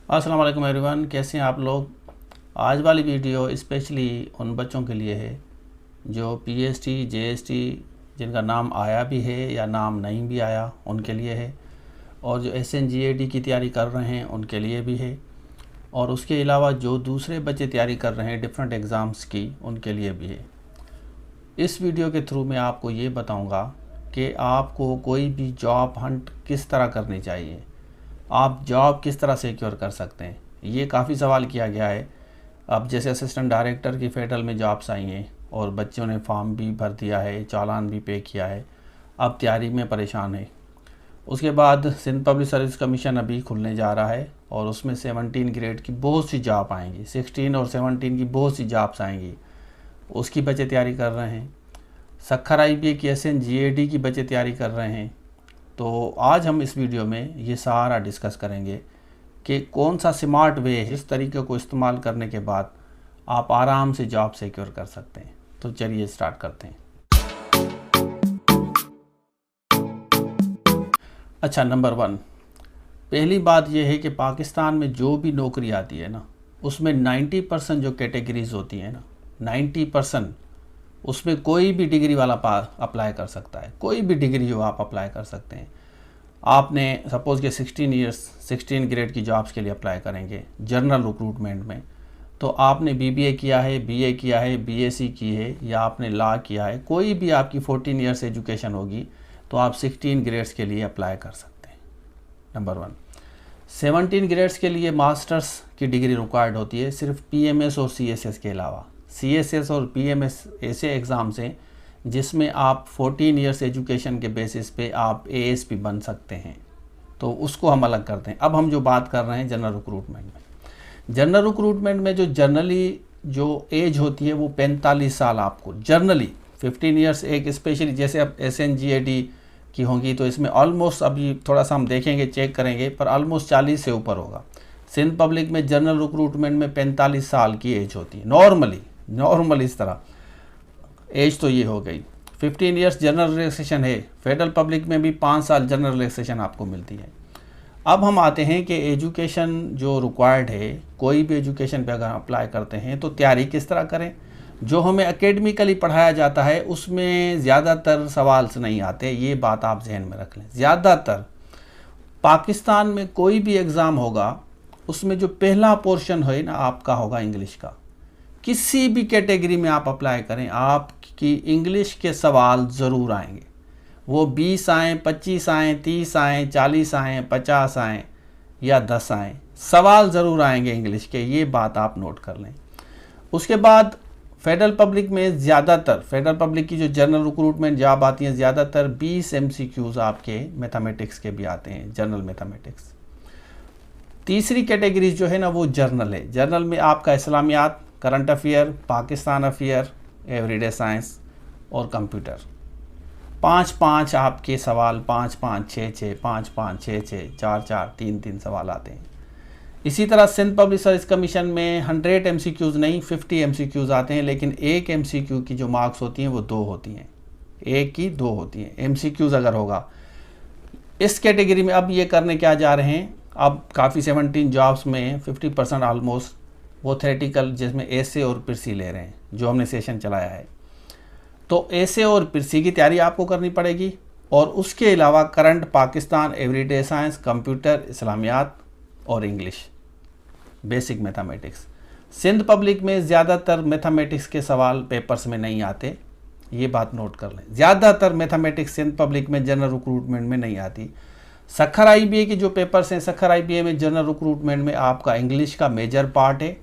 अस्सलाम वालेकुम एवरीवन, कैसे हैं आप लोग। आज वाली वीडियो स्पेशली उन बच्चों के लिए है जो पीएसटी जेएसटी जिनका नाम आया भी है या नाम नहीं भी आया उनके लिए है, और जो एसएनजीएडी की तैयारी कर रहे हैं उनके लिए भी है, और उसके अलावा जो दूसरे बच्चे तैयारी कर रहे हैं डिफरेंट एग्ज़ाम्स की उनके लिए भी है। इस वीडियो के थ्रू मैं आपको ये बताऊंगा कि आपको कोई भी जॉब हंट किस तरह करनी चाहिए, आप जॉब किस तरह सिक्योर कर सकते हैं। ये काफ़ी सवाल किया गया है। अब जैसे असिस्टेंट डायरेक्टर की फेडरल में जॉब्स आई हैं और बच्चों ने फॉर्म भी भर दिया है, चालान भी पे किया है, अब तैयारी में परेशान है। उसके बाद सिंध पब्लिक सर्विस कमीशन अभी खुलने जा रहा है और उसमें 17 ग्रेड की बहुत सी जॉब आएंगी, 16 और 17 की बहुत सी जॉब्स आएंगी, उसकी बच्चे तैयारी कर रहे हैं। सक्खर आईबीए की एसएनजीएडी की बच्चे तैयारी कर रहे हैं। तो आज हम इस वीडियो में ये सारा डिस्कस करेंगे कि कौन सा स्मार्ट वे है, इस तरीके को इस्तेमाल करने के बाद आप आराम से जॉब सिक्योर कर सकते हैं। तो चलिए स्टार्ट करते हैं। अच्छा, नंबर 1, पहली बात यह है कि पाकिस्तान में जो भी नौकरी आती है ना, उसमें 90% जो कैटेगरीज होती हैं ना, 90% उसमें कोई भी डिग्री वाला अप्लाई कर सकता है। कोई भी डिग्री हो आप अप्लाई कर सकते हैं। आपने सपोज़ के 16 ग्रेड की जॉब्स के लिए अप्लाई करेंगे जनरल रिक्रूटमेंट में, तो आपने बीबीए किया है, बीए किया है, बीएससी की है, या आपने लॉ किया है, कोई भी आपकी 14 ईयर्स एजुकेशन होगी तो आप 16 ग्रेड्स के लिए अप्लाई कर सकते हैं। नंबर 1। 17 ग्रेड्स के लिए मास्टर्स की डिग्री रिक्वायर्ड होती है, सिर्फ पीएमएस और सीएसएस के अलावा। सीएसएस और पीएमएस ऐसे एग्ज़ाम्स हैं जिसमें आप 14 ईयर्स एजुकेशन के बेसिस पे आप एएसपी बन सकते हैं, तो उसको हम अलग करते हैं। अब हम जो बात कर रहे हैं जनरल रिक्रूटमेंट में, जनरल रिक्रूटमेंट में जो जनरली जो एज होती है वो 45 साल आपको जनरली, 15 ईयर्स एक स्पेशली जैसे अब एसएनजीएडी की होंगी तो इसमें ऑलमोस्ट, अभी थोड़ा सा हम देखेंगे चेक करेंगे, पर ऑलमोस्ट 40 से ऊपर होगा। सिंध पब्लिक में जनरल रिक्रूटमेंट में 45 साल की एज होती है नॉर्मली इस तरह एज तो ये हो गई। 15 ईयर्स जनरल रिलैक्सेशन है। फेडरल पब्लिक में भी 5 साल जनरल रिलैक्सेशन आपको मिलती है। अब हम आते हैं कि एजुकेशन जो रिक्वायर्ड है, कोई भी एजुकेशन पे अगर अप्लाई करते हैं तो तैयारी किस तरह करें। जो हमें एकेडमिकली पढ़ाया जाता है उसमें ज़्यादातर सवाल से नहीं आते, ये बात आप जहन में रख लें। ज़्यादातर पाकिस्तान में कोई भी एग्ज़ाम होगा उसमें जो पहला पोर्शन है ना आपका होगा इंग्लिश का। किसी भी कैटेगरी में आप अप्लाई करें, आपकी इंग्लिश के सवाल ज़रूर आएंगे। वो 20 आएँ, 25 आएँ, 30 आएँ, 40 आएँ, 50 आएँ या 10 आएँ, सवाल ज़रूर आएंगे इंग्लिश के, ये बात आप नोट कर लें। उसके बाद फेडरल पब्लिक में ज़्यादातर, फेडरल पब्लिक की जो जनरल रिक्रूटमेंट जॉब आती हैं ज़्यादातर 20 MCQs आपके मैथमेटिक्स के भी आते हैं, जनरल मैथमेटिक्स। तीसरी कैटेगरी जो है ना वो जर्नल है। जर्नल में आपका इस्लामियात, current affair, Pakistan affair, everyday science और कंप्यूटर। 5-5 आपके सवाल, 5-5, 6-6, 5-5, 6-6, 4-4, 3-3 सवाल आते हैं। इसी तरह सिंध पब्लिक सर्विस कमीशन में 100 MCQs नहीं 50 MCQs आते हैं, लेकिन एक MCQ की जो मार्क्स होती हैं वो 2 होती हैं, एक की 2 होती हैं MCQs अगर होगा। इस कैटेगरी में अब ये करने क्या जा रहे हैं, अब काफ़ी 17 जॉब्स में 50% ऑलमोस्ट वो थ्योरेटिकल, जिसमें एसे और पिरसी ले रहे हैं, जो हमने सेशन चलाया है। तो एसे और पिरसी की तैयारी आपको करनी पड़ेगी, और उसके अलावा current, Pakistan, everyday science, computer, इस्लामियात और English, basic mathematics. Sindh public में ज़्यादातर मैथमेटिक्स के सवाल पेपर्स में नहीं आते, ये बात नोट कर लें। ज़्यादातर मैथमेटिक्स सिंध पब्लिक में जनरल रिक्रूटमेंट में नहीं आती। सक्खर आईबीए के जो पेपर्स हैं, सक्खर आईबीए में जनरल रिक्रूटमेंट में आपका इंग्लिश का मेजर पार्ट है,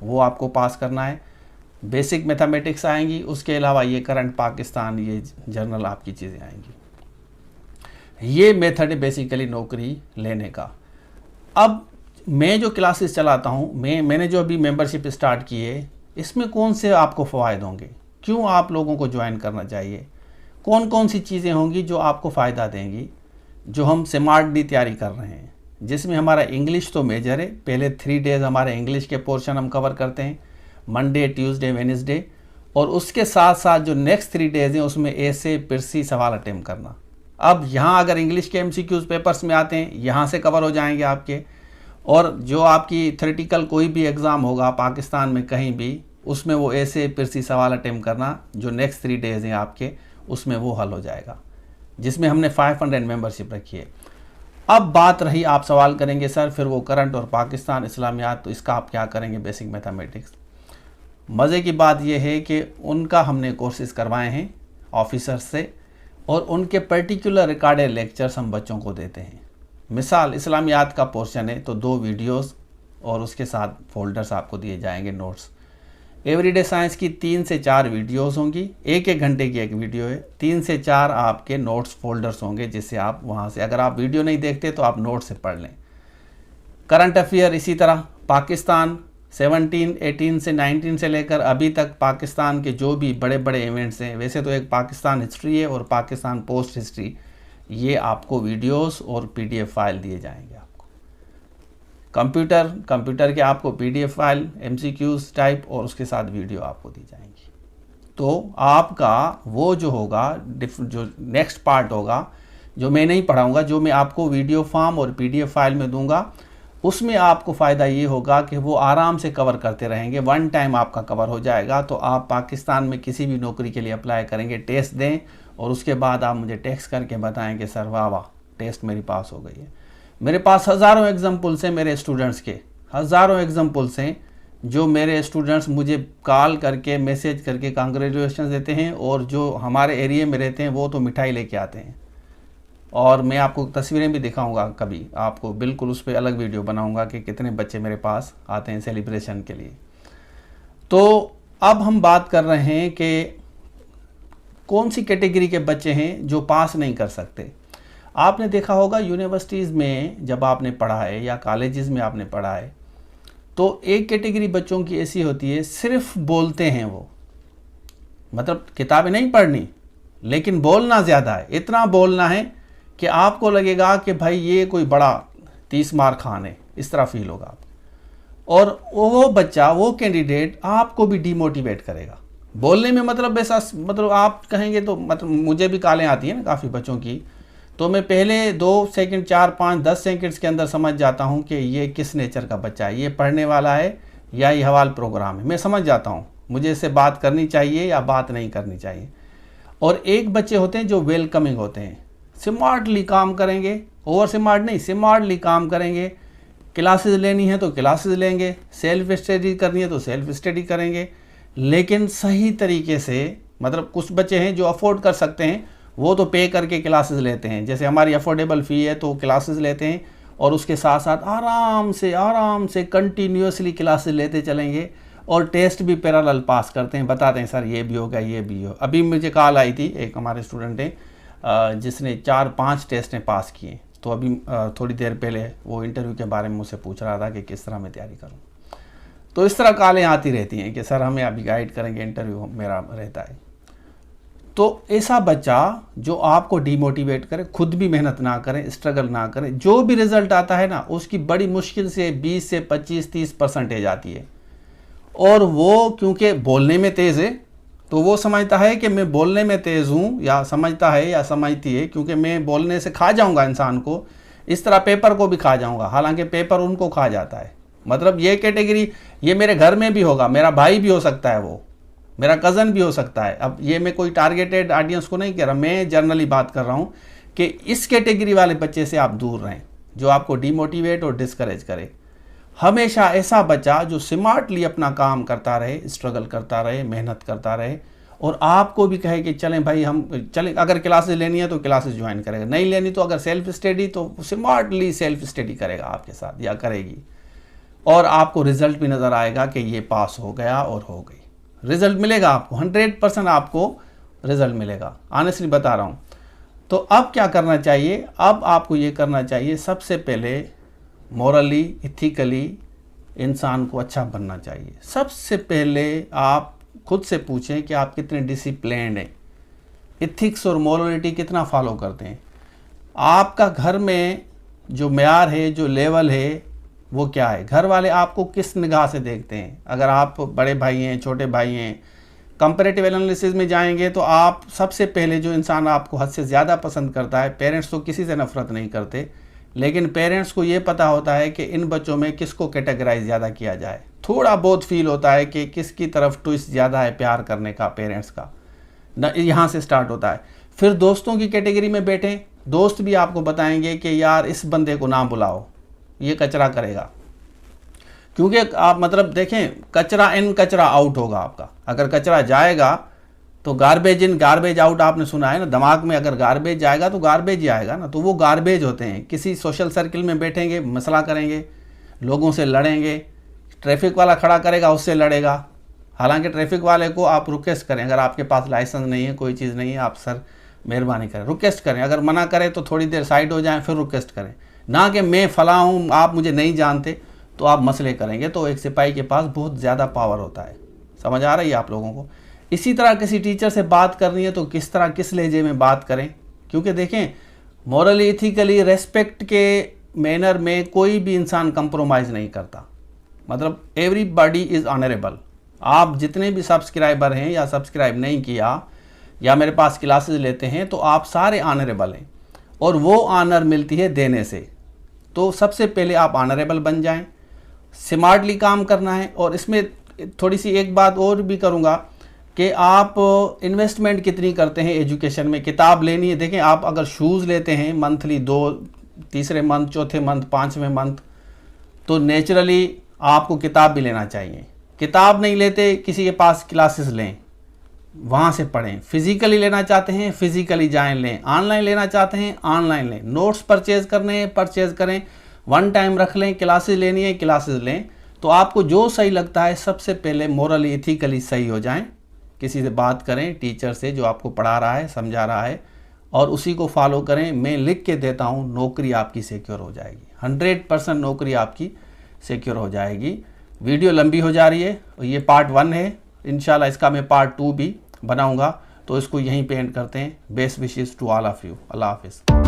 वो आपको पास करना है। बेसिक मैथमेटिक्स आएंगी, उसके अलावा ये करंट, पाकिस्तान, ये जनरल आपकी चीज़ें आएंगी। ये मेथड है बेसिकली नौकरी लेने का। अब मैं जो क्लासेस चलाता हूँ, मैंने जो अभी मेंबरशिप स्टार्ट की है, इसमें कौन से आपको फ़ायदे होंगे, क्यों आप लोगों को ज्वाइन करना चाहिए, कौन कौन सी चीज़ें होंगी जो आपको फ़ायदा देंगी, जो हम स्मार्टली तैयारी कर रहे हैं, जिसमें हमारा इंग्लिश तो मेजर है। पहले 3 डेज़ हमारे इंग्लिश के पोर्शन हम कवर करते हैं, मंडे, ट्यूसडे, वेडनेसडे, और उसके साथ साथ जो नेक्स्ट 3 डेज़ हैं उसमें ऐसे पिरसी सवाल अटेम्प्ट करना। अब यहाँ अगर इंग्लिश के MCQs पेपर्स में आते हैं, यहाँ से कवर हो जाएंगे आपके, और जो आपकी थ्योरेटिकल कोई भी एग्ज़ाम होगा पाकिस्तान में कहीं भी, उसमें वो ऐसे पिरसी सवाल अटेम्प्ट करना जो नेक्स्ट 3 डेज़ हैं आपके, उसमें वो हल हो जाएगा, जिसमें हमने 500 मेंबरशिप रखी है। अब बात रही, आप सवाल करेंगे सर फिर वो करंट और पाकिस्तान इस्लामियात, तो इसका आप क्या करेंगे, बेसिक मैथमेटिक्स। मज़े की बात यह है कि उनका हमने कोर्सेज़ करवाए हैं ऑफिसर्स से, और उनके पर्टिकुलर रिकॉर्डेड लेक्चर्स हम बच्चों को देते हैं। मिसाल इस्लामियात का पोर्शन है तो 2 वीडियोस और उसके साथ फोल्डर्स आपको दिए जाएंगे नोट्स। एवरीडे साइंस की 3 से 4 वीडियोस होंगी, 1-1 घंटे की एक वीडियो है, 3 से 4 आपके नोट्स फोल्डर्स होंगे, जिससे आप वहाँ से, अगर आप वीडियो नहीं देखते तो आप नोट से पढ़ लें। करंट अफेयर इसी तरह, पाकिस्तान 17, 18 से 19 से लेकर अभी तक पाकिस्तान के जो भी बड़े बड़े इवेंट्स हैं, वैसे तो एक पाकिस्तान हिस्ट्री है और पाकिस्तान पोस्ट हिस्ट्री, ये आपको वीडियोस और पीडीएफ फाइल दिए जाएंगे। आपको कंप्यूटर के आपको पीडीएफ फाइल, एमसीक्यूज टाइप, और उसके साथ वीडियो आपको दी जाएंगी। तो आपका वो जो होगा, जो नेक्स्ट पार्ट होगा, जो मैं नहीं पढ़ाऊँगा, जो मैं आपको वीडियो फॉर्म और पीडीएफ फाइल में दूंगा, उसमें आपको फ़ायदा ये होगा कि वो आराम से कवर करते रहेंगे, 1 टाइम आपका कवर हो जाएगा। तो आप पाकिस्तान में किसी भी नौकरी के लिए अप्लाई करेंगे, टेस्ट दें और उसके बाद आप मुझे टेक्स्ट करके बताएं कि सर वाह वाह टेस्ट मेरी पास हो गई है। मेरे पास हज़ारों एग्जाम्पल्स हैं मेरे स्टूडेंट्स के, हज़ारों एग्जाम्पल्स हैं जो मेरे स्टूडेंट्स मुझे कॉल करके, मैसेज करके कांग्रेचुलेशन देते हैं, और जो हमारे एरिया में रहते हैं वो तो मिठाई लेके आते हैं। और मैं आपको तस्वीरें भी दिखाऊंगा कभी, आपको बिल्कुल उस पर अलग वीडियो बनाऊंगा कि कितने बच्चे मेरे पास आते हैं सेलिब्रेशन के लिए। तो अब हम बात कर रहे हैं कि कौन सी कैटेगरी के बच्चे हैं जो पास नहीं कर सकते। आपने देखा होगा यूनिवर्सिटीज़ में जब आपने पढ़ा है या कॉलेजेस में आपने पढ़ा है, तो एक कैटेगरी बच्चों की ऐसी होती है, सिर्फ बोलते हैं वो, मतलब किताबें नहीं पढ़नी लेकिन बोलना ज़्यादा है। इतना बोलना है कि आपको लगेगा कि भाई ये कोई बड़ा 30 मार खान है, इस तरह फील होगा आपको। और वो बच्चा, वो कैंडिडेट आपको भी डिमोटिवेट करेगा बोलने में। मतलब ऐसा, मतलब आप कहेंगे तो, मतलब मुझे भी कालें आती हैं ना काफ़ी बच्चों की, तो मैं पहले 2 सेकंड, 4, 5, 10 सेकंड्स के अंदर समझ जाता हूँ कि ये किस नेचर का बच्चा है, ये पढ़ने वाला है या ये हवाल प्रोग्राम है। मैं समझ जाता हूँ मुझे इससे बात करनी चाहिए या बात नहीं करनी चाहिए। और एक बच्चे होते हैं जो वेलकमिंग होते हैं, स्मार्टली काम करेंगे, ओवर स्मार्ट नहीं, स्मार्टली काम करेंगे। क्लासेस लेनी है तो क्लासेस लेंगे, सेल्फ स्टडी करनी है तो सेल्फ स्टडी करेंगे, लेकिन सही तरीके से। मतलब कुछ बच्चे हैं जो अफोर्ड कर सकते हैं, वो तो पे करके क्लासेस लेते हैं, जैसे हमारी अफोर्डेबल फ़ी है तो क्लासेस लेते हैं, और उसके साथ साथ आराम से कंटिन्यूसली क्लासेस लेते चलेंगे, और टेस्ट भी पैरेलल पास करते हैं, बताते हैं सर ये भी होगा, ये भी हो। अभी मुझे कॉल आई थी, एक हमारे स्टूडेंट है जिसने 4-5 टेस्ट ने पास किए, तो अभी थोड़ी देर पहले वो इंटरव्यू के बारे में मुझसे पूछ रहा था कि किस तरह मैं तैयारी करूं। तो इस तरह कॉलें आती रहती हैं कि सर हमें अभी गाइड करेंगे, इंटरव्यू मेरा रहता है। तो ऐसा बच्चा जो आपको डिमोटिवेट करे, खुद भी मेहनत ना करे, स्ट्रगल ना करे, जो भी रिजल्ट आता है ना उसकी बड़ी मुश्किल से 20 से 25-30% आती है। और वो क्योंकि बोलने में तेज़ है, तो वो समझता है कि मैं बोलने में तेज़ हूँ, या समझता है या समझती है क्योंकि मैं बोलने से खा जाऊँगा इंसान को, इस तरह पेपर को भी खा जाऊँगा, हालांकि पेपर उनको खा जाता है। मतलब ये कैटेगरी, ये मेरे घर में भी होगा, मेरा भाई भी हो सकता है, वो मेरा कज़न भी हो सकता है। अब ये मैं कोई टारगेटेड ऑडियंस को नहीं कह रहा, मैं जनरली बात कर रहा हूँ कि इस कैटेगरी वाले बच्चे से आप दूर रहें जो आपको डिमोटिवेट और डिस्करेज करे। हमेशा ऐसा बच्चा जो स्मार्टली अपना काम करता रहे, स्ट्रगल करता रहे, मेहनत करता रहे, और आपको भी कहे कि चलें भाई हम चलें, अगर क्लासेस लेनी है तो क्लासेस ज्वाइन करेगा, नहीं लेनी तो अगर सेल्फ स्टडी तो स्मार्टली सेल्फ स्टडी करेगा आपके साथ या करेगी, और आपको रिजल्ट भी नज़र आएगा कि ये पास हो गया और हो गई। रिजल्ट मिलेगा आपको, 100% आपको रिजल्ट मिलेगा, ऑनेस्टली बता रहा हूँ। तो अब क्या करना चाहिए, अब आपको ये करना चाहिए, सबसे पहले मॉरली, इथिकली इंसान को अच्छा बनना चाहिए। सबसे पहले आप खुद से पूछें कि आप कितने डिसिप्लिन्ड हैं, इथिक्स और मॉरलिटी कितना फॉलो करते हैं। आपका घर में जो मेयार है, जो लेवल है, वो क्या है, घर वाले आपको किस निगाह से देखते हैं। अगर आप बड़े भाई हैं, छोटे भाई हैं, कंपैरेटिव एनालिसिस में जाएंगे तो आप सबसे पहले जो इंसान आपको हद से ज़्यादा पसंद करता है, पेरेंट्स तो किसी से नफरत नहीं करते, लेकिन पेरेंट्स को ये पता होता है कि इन बच्चों में किसको कैटेगराइज ज़्यादा किया जाए। थोड़ा बहुत फील होता है कि किसकी तरफ ट्विस्ट ज़्यादा है प्यार करने का पेरेंट्स का, न यहाँ से स्टार्ट होता है। फिर दोस्तों की कैटेगरी में बैठें, दोस्त भी आपको बताएंगे कि यार इस बंदे को ना बुलाओ, ये कचरा करेगा। क्योंकि आप मतलब देखें, कचरा इन कचरा आउट होगा आपका। अगर कचरा जाएगा तो गार्बेज इन गार्बेज आउट आपने सुना है ना, दिमाग में अगर गार्बेज जाएगा तो गार्बेज ही आएगा ना। तो वो गार्बेज होते हैं। किसी सोशल सर्किल में बैठेंगे, मसला करेंगे, लोगों से लड़ेंगे, ट्रैफिक वाला खड़ा करेगा उससे लड़ेगा। हालांकि ट्रैफिक वाले को आप रिक्वेस्ट करें, अगर आपके पास लाइसेंस नहीं है, कोई चीज़ नहीं है, आप सर मेहरबानी करें, रिक्वेस्ट करें। अगर मना करें तो थोड़ी देर साइड हो जाएं, फिर रिक्वेस्ट करें, ना कि मैं फला हूँ आप मुझे नहीं जानते, तो आप मसले करेंगे। तो एक सिपाही के पास बहुत ज़्यादा पावर होता है। समझ आ रही है आप लोगों को? इसी तरह किसी टीचर से बात करनी है तो किस तरह किस लहजे में बात करें। क्योंकि देखें, मॉरली इथिकली रेस्पेक्ट के मैनर में कोई भी इंसान कंप्रोमाइज़ नहीं करता। मतलब एवरीबॉडी इज़ ऑनरेबल। आप जितने भी सब्सक्राइबर हैं या सब्सक्राइब नहीं किया या मेरे पास क्लासेस लेते हैं, तो आप सारे ऑनरेबल हैं और वो ऑनर मिलती है देने से। तो सबसे पहले आप ऑनरेबल बन जाएं, स्मार्टली काम करना है। और इसमें थोड़ी सी एक बात और भी करूँगा कि आप इन्वेस्टमेंट कितनी करते हैं एजुकेशन में। किताब लेनी है, देखें आप अगर शूज़ लेते हैं मंथली 2, तीसरे मंथ, चौथे मंथ, 5वें मंथ, तो नेचुरली आपको किताब भी लेना चाहिए। किताब नहीं लेते, किसी के पास क्लासेस लें, वहाँ से पढ़ें। फिज़िकली लेना चाहते हैं फिज़िकली जाएं लें, ऑनलाइन लेना चाहते हैं ऑनलाइन लें, नोट्स परचेज़ करने हैं परचेज़ करें, वन टाइम रख लें, क्लासेस लेनी है क्लासेस लें। तो आपको जो सही लगता है, सबसे पहले मोरली इथिकली सही हो जाएं, किसी से बात करें, टीचर से जो आपको पढ़ा रहा है, समझा रहा है, और उसी को फॉलो करें। मैं लिख के देता हूँ, नौकरी आपकी सिक्योर हो जाएगी, 100% नौकरी आपकी सिक्योर हो जाएगी। वीडियो लंबी हो जा रही है, ये पार्ट 1 है, इंशाल्लाह इसका मैं पार्ट 2 भी बनाऊंगा। तो इसको यहीं पे एंड करते हैं। Best wishes to all of you. अल्लाह हाफिज़।